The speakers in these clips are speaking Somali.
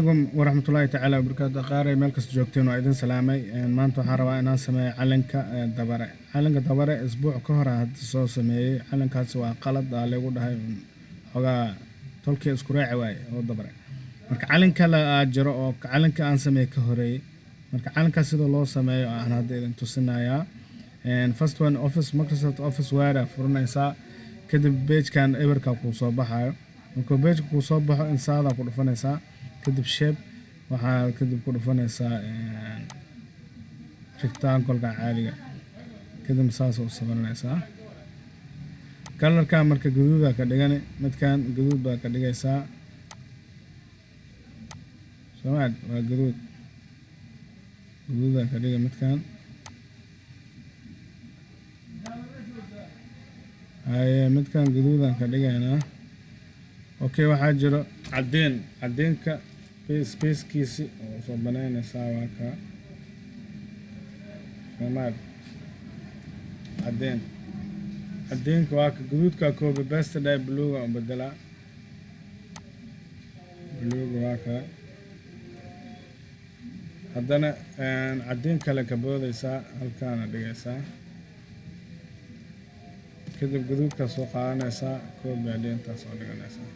ورحمة الله تعالى وبركاته قاري ملك سجوكتين وعيدين سلامي ما أنتو حروا أنا سمي علنك دبرة أسبوع كهرة هتصو سمي علنك سوا قلد على وده هاي حاجة تلقي أسكوري عواي أو دبرة مرك علنك لا أجرا أو علنك أنا سمي كهري مرك علنك سيد الله سمي أنا هذي أنتو سنايا and first one office Microsoft Office وير فرنسا كده بيج كان إبركا كوصباحه markuu page ku soo baxo in saada ku dhufanaysaa kadib shape waxaa kadib ku dhufanaysaa rectangle-ka caadiga kadib saas u sameynaysaa color-ka marka gaduuda ka dhigani midkan gaduud baa ka dhigaysaa soomaad waa gaduuda ka dhiga midkan midkan gaduudan ka dhigaynaa اوكي waxaa jiro cadeenka space-kiisi oo soo banaynaysaa waa ka soomaad cadeenka waa ka gaduudka copy paste day blue oo bedela blue waa ka haddana cadeen kale ka boodaysaa halkaana dhigaysaa kadib gaduudka soo qaadanaysaa copy cadeenta soo dhiganaysaa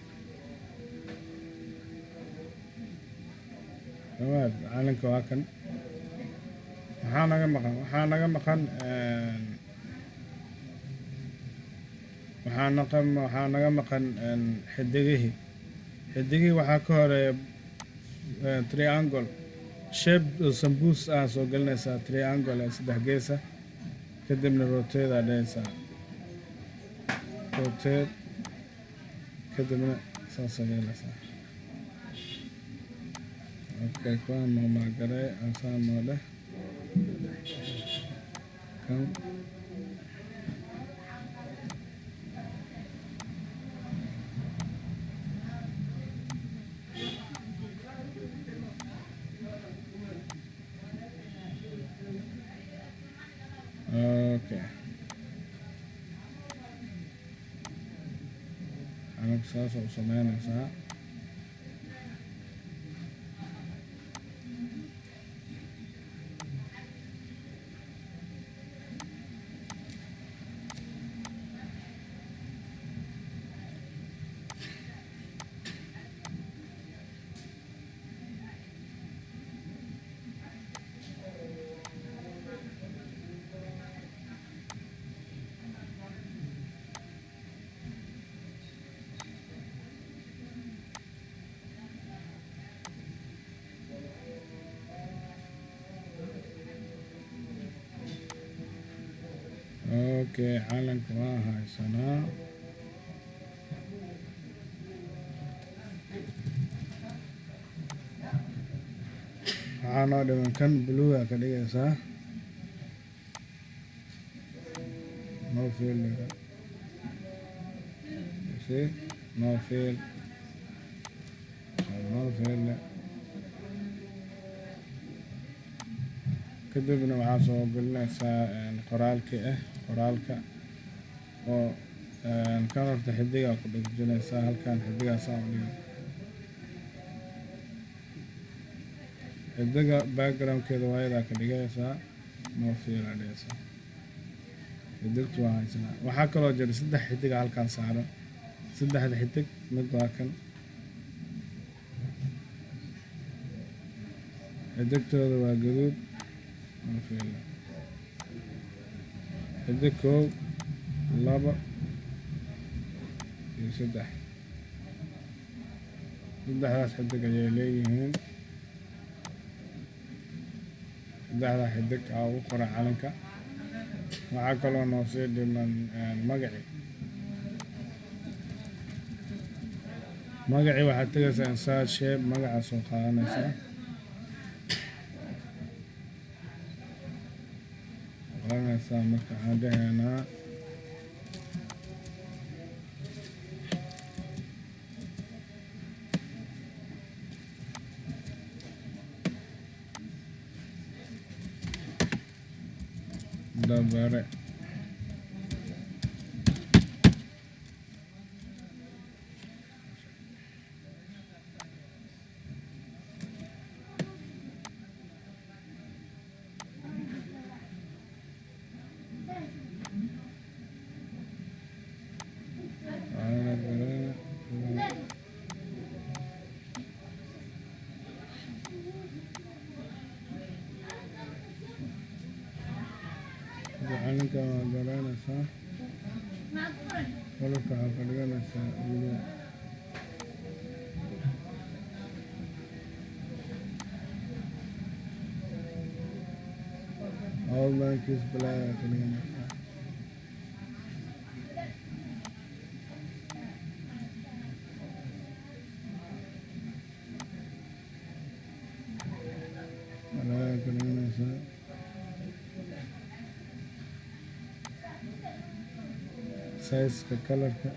سواد علنك واكن وحنا مقن حدقه وحاكور triangle shape سمبوس سو قلنا triangle سدح جيسة كدمنا rotate عليها rotate كدمنا ساسا جيسة اوكي كوان ما قرأي انسان موله كم اوكي انا بساسة وصمينا ساعة اوكي علنك هاي سنة عانا كان بلوغا كده صح no field see no field كدبنا waxaa soo gelinaysaa qoraalka oo kan horta xidiga ku dhigaysaa halkan xidiga xidiga background-keeda waayada ka dhigaysaa no field adaysaa xidigtu waa haysan waxaa kaloo jira saddex xidiga halkan saaran saddexda xidig mid waa kan xidigtooda waa gaduud xidig koow laba iyo saddexdaas xidig ayay leeyihiin saddexda xidig aa ugu qoran calanka waxaa kaloo noo sii dhiman magacii waxaad tegaysaa insert shape magaca soo qaadanaysaa marka aan dhahaynaa dabare calanka waa garanaysaa kalarka waxaa ka dhiganaysaa blue outlinekiis black aa ka dhiganaysaa black aa ka dhiganaysaa size-ka kalarka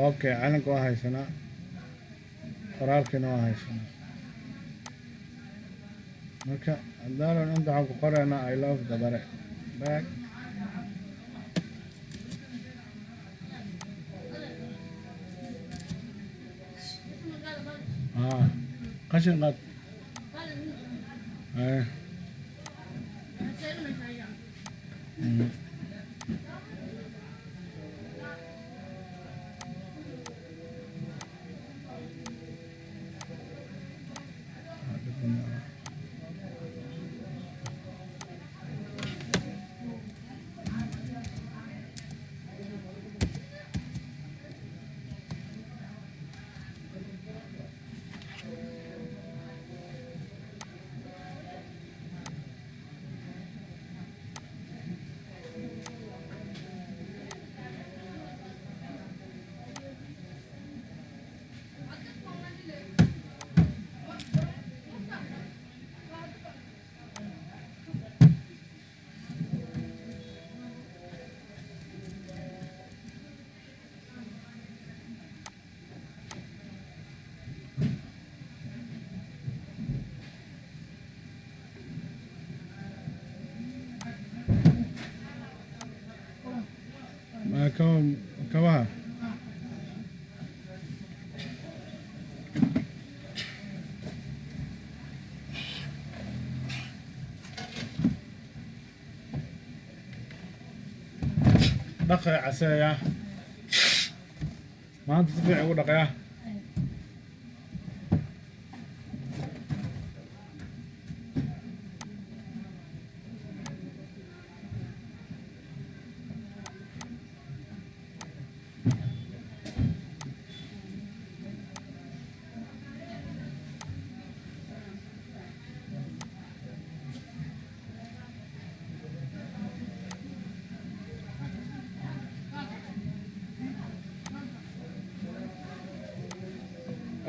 okay calanka waa haysanaa qoraalkiina waa haysanaa marka haddaanan inta waxaan ku qoraynaa I love dabare back qashin qaad kabaha dhaqay caseeya maanta si fiican ugu dhaqaya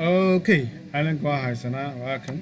okay calanka waa haysanaa waa kan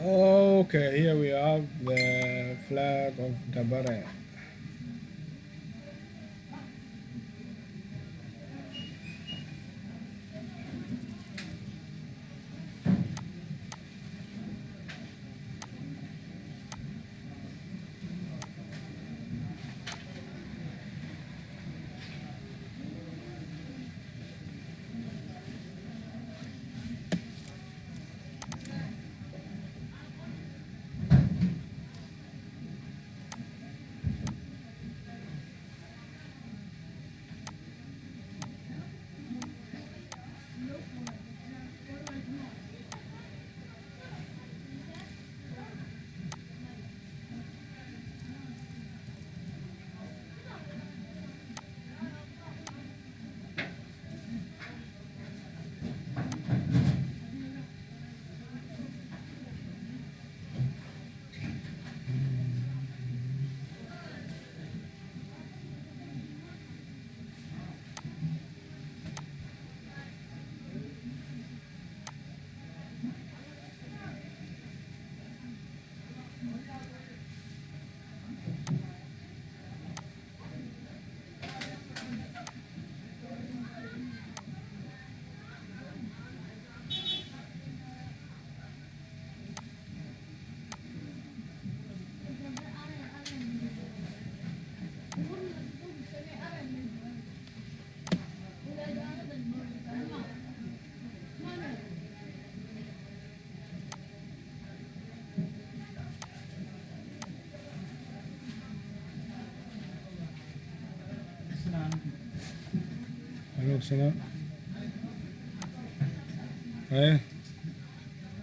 Okay, here we have the flag of Dabare. joogsada.